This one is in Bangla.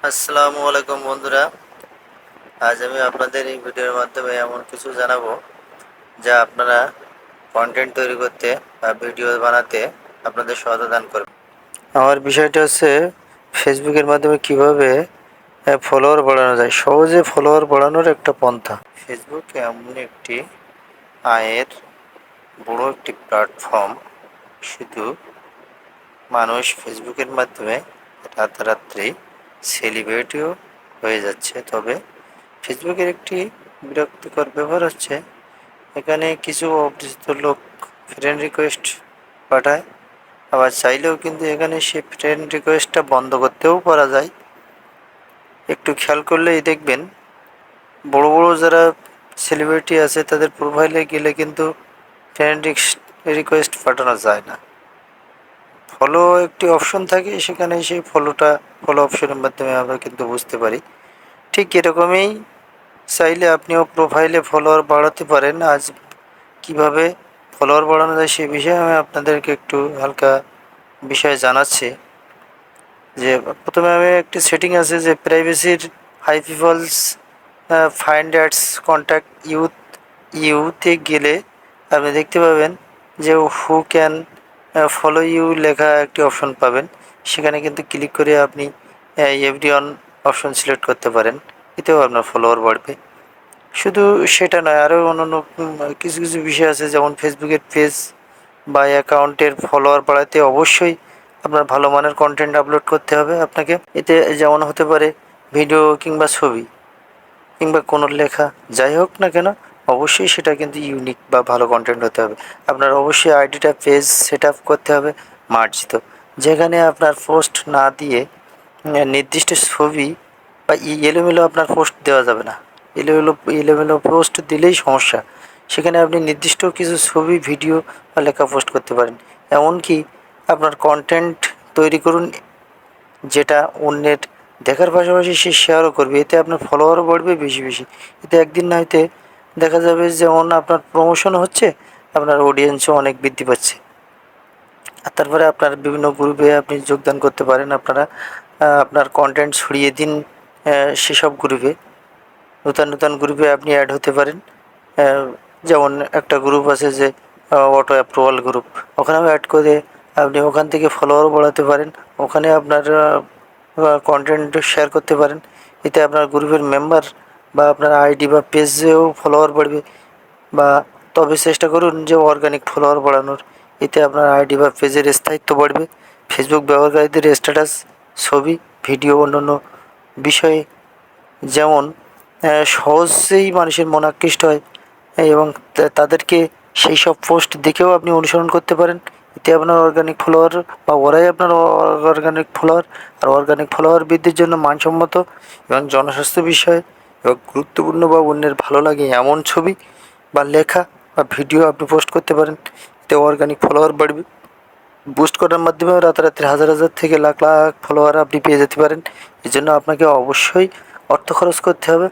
আসসালামু আলাইকুম বন্ধুরা। আজ আমি আপনাদের এই ভিডিওর মাধ্যমে এমন কিছু জানাবো যা আপনারা কন্টেন্ট তৈরি করতে বা ভিডিও বানাতে আপনাদের সহায়তা দান করবে। আমার বিষয়টা হচ্ছে ফেসবুকের মাধ্যমে কিভাবে ফলোয়ার বাড়ানো যায়, সহজে ফলোয়ার বাড়ানোর একটা পন্থা। ফেসবুক এমন একটি আয়ের বড় একটি প্ল্যাটফর্ম। শুধু মানুষ ফেসবুকের মাধ্যমে রাতারাত্রি সেলিব্রিটিও হয়ে যাচ্ছে। তবে ফেসবুকের একটি বিরক্তিকর ব্যাপার হচ্ছে এখানে কিছু অপরিচিত লোক ফ্রেন্ড রিকোয়েস্ট পাঠায়, আবার চাইলেও কিন্তু এখানে সেই ফ্রেন্ড রিকোয়েস্টটা বন্ধ করতেও পারা যায়। একটু খেয়াল করলেই দেখবেন বড় বড় যারা সেলিব্রিটি আছে তাদের প্রোফাইলে গেলে কিন্তু ফ্রেন্ড রিকোয়েস্ট পাঠানো যায় না। ফলো একটি অপশন থাকে, সেখানে সেই ফলো অপশনের মাধ্যমে আমরা কিন্তু বুঝতে পারি। ঠিক এরকমই চাইলে আপনিও প্রোফাইলে ফলোয়ার বাড়াতে পারেন। আজ কিভাবে ফলোয়ার বাড়ানো যায় সে বিষয়ে আমি আপনাদেরকে একটু হালকা বিষয় জানাচ্ছি। যে প্রথমে আমি একটি সেটিং আছে যে প্রাইভেসির হাই পিপলস ফাইন্ড অ্যাডস কন্ট্যাক্ট ইউতে গেলে আপনি দেখতে পাবেন যে হু ক্যান ফলো ইউ লেখা একটি অপশন পাবেন। সেখানে কিন্তু ক্লিক করে আপনি এভরিওয়ান অপশন সিলেক্ট করতে পারেন, এতেও আপনার ফলোয়ার বাড়বে। শুধু সেটা নয়, আরও অন্যান্য কিছু কিছু বিষয় আছে, যেমন ফেসবুকের পেজ বা অ্যাকাউন্টের ফলোয়ার বাড়াতে অবশ্যই আপনার ভালো মানের কন্টেন্ট আপলোড করতে হবে আপনাকে। এতে যেমন হতে পারে ভিডিও কিংবা ছবি কিংবা কোনো লেখা, যাই হোক না কেন অবশ্যই সেটা কিন্তু ইউনিক বা ভালো কন্টেন্ট হতে হবে। আপনার অবশ্যই আইডিটা পেজ সেট আপ করতে হবে মার্জিত, যেখানে আপনার পোস্ট না দিয়ে নির্দিষ্ট ছবি বা এলোমেলো আপনার পোস্ট দেওয়া যাবে না। এলোমেলো এলোমেলো পোস্ট দিলেই সমস্যা। সেখানে আপনি নির্দিষ্ট কিছু ছবি, ভিডিও বা লেখা পোস্ট করতে পারেন। এমনকি আপনার কন্টেন্ট তৈরি করুন যেটা অন্যের দেখার পাশাপাশি সে শেয়ারও করবে, এতে আপনার ফলোয়ারও বাড়বে বেশি বেশি। এতে একদিন না হইতে দেখা যাবে যেমন আপনার প্রমোশন হচ্ছে, আপনার অডিয়েন্সও অনেক বৃদ্ধি পাচ্ছে। আর তারপরে আপনার বিভিন্ন গ্রুপে আপনি যোগদান করতে পারেন। আপনারা আপনার কন্টেন্ট ছড়িয়ে দিন সেসব গ্রুপে। নতুন নতুন গ্রুপে আপনি অ্যাড হতে পারেন। যেমন একটা গ্রুপ আছে যে অটো অ্যাপ্রুভাল গ্রুপ, ওখানেও অ্যাড করে আপনি ওখান থেকে ফলোয়ারও বাড়াতে পারেন। ওখানে আপনার কন্টেন্ট শেয়ার করতে পারেন। এতে আপনার গ্রুপের মেম্বার বা আপনার আইডি বা পেজেও ফলোয়ার বাড়বে। বা তবে চেষ্টা করুন যে অর্গানিক ফলোয়ার বাড়ানোর, এতে আপনার আইডি বা পেজের স্থায়িত্ব বাড়বে। ফেসবুক ব্যবহারকারীদের স্ট্যাটাস, ছবি, ভিডিও, অন্যান্য বিষয়ে যেমন সহজেই মানুষের মন আকৃষ্ট হয় এবং তাদেরকে সেই সব পোস্ট দেখেও আপনি অনুসরণ করতে পারেন। এতে আপনার অর্গানিক ফলোয়ার বা ওরাই আপনার অর্গানিক ফলোয়ার। আর অর্গানিক ফলোয়ার বৃদ্ধির জন্য মানসম্মত এবং জনস্বাস্থ্য বিষয়ে এবং গুরুত্বপূর্ণ বা অন্যের ভালো লাগে এমন ছবি বা লেখা বা ভিডিও আপনি পোস্ট করতে পারেন। এতে অর্গানিক ফলোয়ার বাড়বে। বুস্ট করার মাধ্যমে রাতারাতি হাজার হাজার থেকে লাখ লাখ ফলোয়ার আপনি পেয়ে যেতে পারেন। এজন্য আপনাকে অবশ্যই অর্থ খরচ করতে হবে।